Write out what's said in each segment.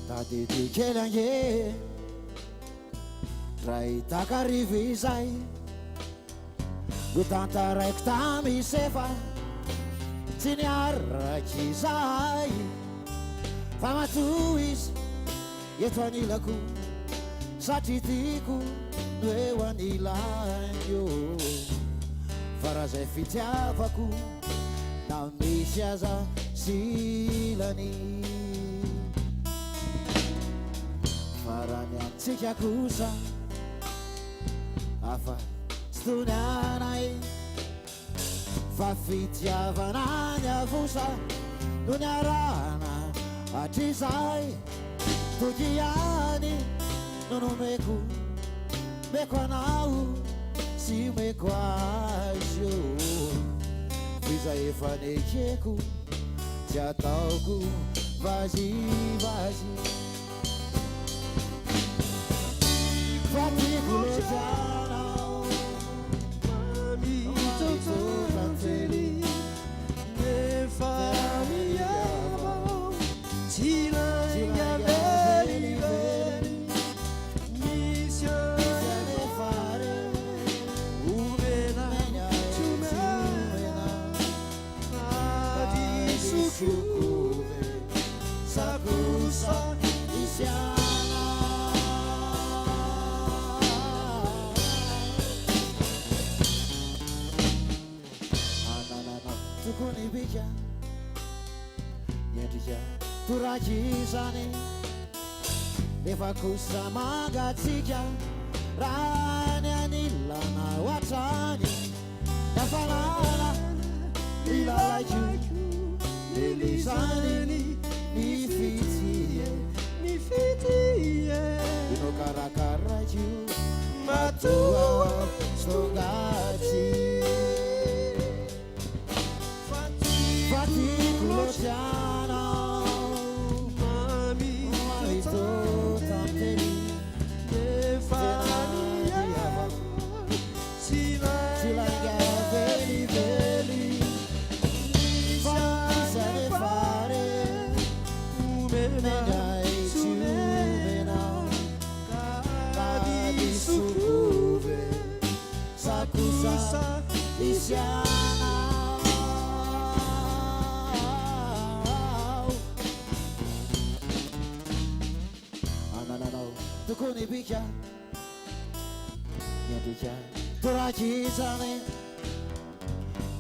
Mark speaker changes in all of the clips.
Speaker 1: Tadidi kelange Rai takarivizai Gutantaraik tami sefa Tiniarakizai Famatuis Eto anilako Satritiko Eo anilanyo Farazay fitiavako Na misy aza silany Farany antsika kosa Afa tsy tonianay Fa fitiavana ny avosa No ny arana hatrizay Toky ihany no nomeko Meko anao sy meko azy io Izay efa nekeko Tsy ataoko vazivazy Fa tiako loatranao Mamitototately
Speaker 2: Nefa miavao Tsy lainga velively Misy anefare Omena tsomena Adisokove Sakosa isiana Ananana tokony bika Yendrika torakizany Nefa kosa mangatsika Raha ny anilana ohatrany Nafanana ilalaiko Lelizany ny fitie Ino karakaraiko Matua stongati Fatiko loatranao Mamito tantely Nefa miavao Tsy lainga velively
Speaker 1: Fa sanefare
Speaker 2: Omena tsomena
Speaker 1: Adisokove Sakusa isiana Anananao tokony bika Yendrika torakizany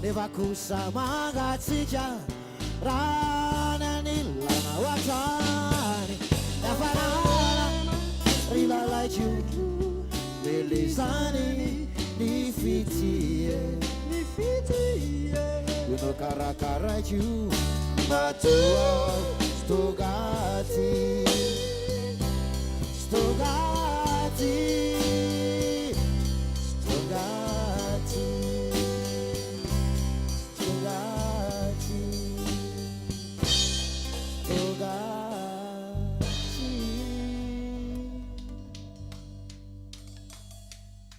Speaker 1: Nefa kosa mangatsika Raha ny anilana ohatrany Nafanana ilalaiko Lelizany ny fitie Ino karakaraiko Matua stongati Stongati Stongati Stongati Stongati